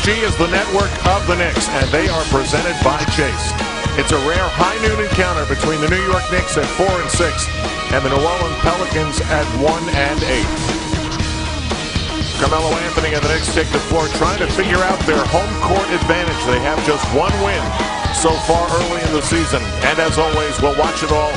MSG is the network of the Knicks, and they are presented by Chase. It's a rare high noon encounter between the New York Knicks at 4 and 6 and the New Orleans Pelicans at 1 and 8. Carmelo Anthony and the Knicks take the floor trying to figure out their home court advantage. They have just one win so far early in the season. And as always, we'll watch it all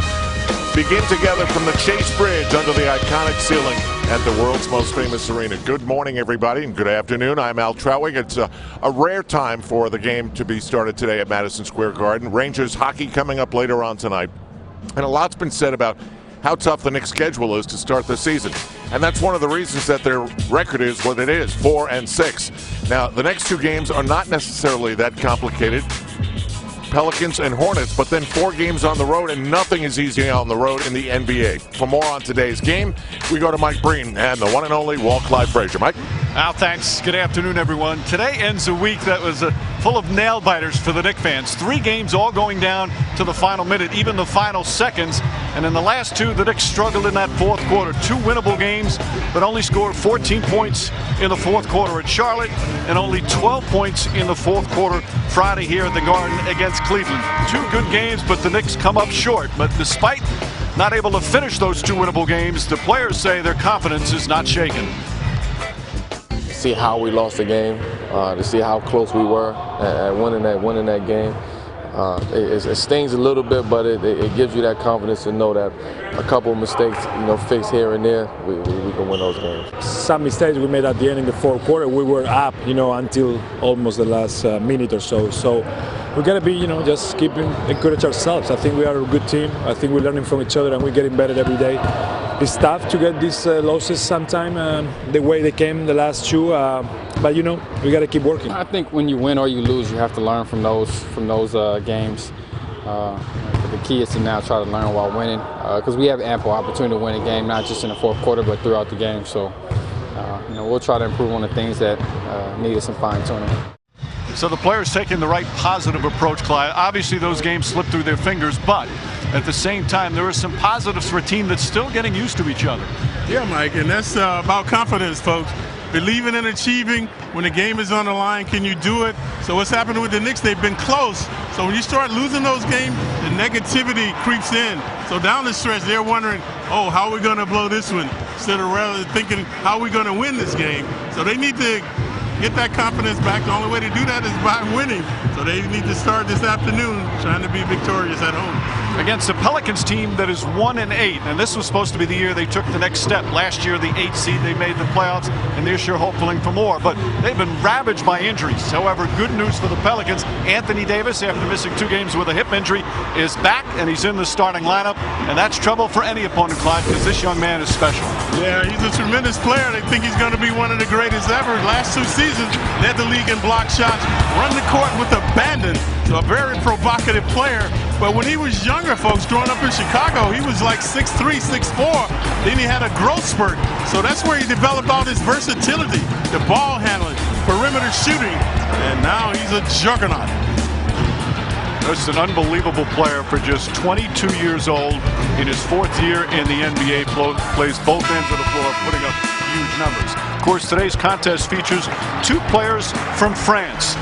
begin together from the Chase Bridge under the iconic ceiling at the world's most famous arena. Good morning, everybody, and good afternoon. I'm Al Troutwig. It's a rare time for the game to be started today at Madison Square Garden. Rangers hockey coming up later on tonight. And a lot's been said about how tough the Knicks' schedule is to start the season. And that's one of the reasons that their record is what it is, 4 and 6. Now, the next two games are not necessarily that complicated. Pelicans and Hornets, but then 4 games on the road, and nothing is easy on the road in the NBA. For more on today's game, we go to Mike Breen and the one and only Walt Clyde Frazier. Mike? Al, thanks. Good afternoon, everyone. Today ends a week that was full of nail-biters for the Knicks fans. 3 games all going down to the final minute, even the final seconds. And in the last 2, the Knicks struggled in that fourth quarter. 2 winnable games, but only scored 14 points in the fourth quarter at Charlotte and only 12 points in the fourth quarter Friday here at the Garden against Cleveland. 2 good games, but the Knicks come up short. But despite not able to finish those 2 winnable games, the players say their confidence is not shaken. See how we lost the game, to see how close we were at winning that game. It stings a little bit, but it gives you that confidence to know that a couple of mistakes, fixed here and there, we can win those games. Some mistakes we made at the end in the fourth quarter. We were up, until almost the last minute or so. So we got to be, just encourage ourselves. I think we are a good team. I think we're learning from each other and we're getting better every day. It's tough to get these losses sometimes, the way they came the last 2. But we got to keep working. I think when you win or you lose, you have to learn from those games. The key is to now try to learn while winning, because we have ample opportunity to win a game, not just in the fourth quarter, but throughout the game. So, we'll try to improve on the things that needed some fine-tuning. So the players taking the right positive approach, Clyde. Obviously, those games slipped through their fingers, but at the same time, there are some positives for a team that's still getting used to each other. Yeah, Mike, and that's about confidence, folks. Believing and achieving. When the game is on the line, can you do it? So what's happened with the Knicks, they've been close. So when you start losing those games, the negativity creeps in. So down the stretch, they're wondering, oh, how are we going to blow this one? Instead of rather thinking, how are we going to win this game? So they need to get that confidence back. The only way to do that is by winning. So they need to start this afternoon trying to be victorious at home. Against a Pelicans team that is 1 and 8, and this was supposed to be the year they took the next step. Last year, the 8th seed, they made the playoffs, and they're sure hoping for more. But they've been ravaged by injuries. However, good news for the Pelicans. Anthony Davis, after missing 2 games with a hip injury, is back, and he's in the starting lineup. And that's trouble for any opponent, Clyde, because this young man is special. Yeah, he's a tremendous player. They think he's going to be one of the greatest ever. Last 2 seasons, led the league in block shots, run the court with abandon. So a very provocative player. But when he was younger, folks, growing up in Chicago, he was like 6'3", 6'4". Then he had a growth spurt. So that's where he developed all this versatility, the ball handling, perimeter shooting, and now he's a juggernaut. Just an unbelievable player for just 22 years old. In his 4th year in the NBA, plays both ends of the floor, putting up huge numbers. Of course, today's contest features 2 players from France.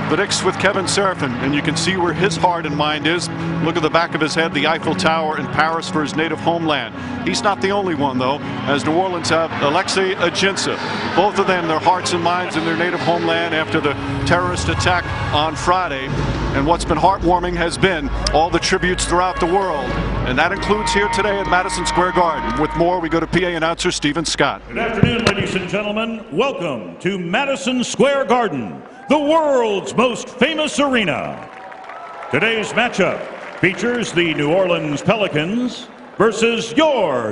The Knicks with Kevin Seraphin, and you can see where his heart and mind is. Look at the back of his head, the Eiffel Tower in Paris for his native homeland. He's not the only one, though, as New Orleans have Alexei Ajinça. Both of them, their hearts and minds in their native homeland after the terrorist attack on Friday. And what's been heartwarming has been all the tributes throughout the world. And that includes here today at Madison Square Garden. With more, we go to PA announcer Stephen Scott. Good afternoon, ladies and gentlemen. Welcome to Madison Square Garden, the world's most famous arena. Today's matchup features the New Orleans Pelicans versus your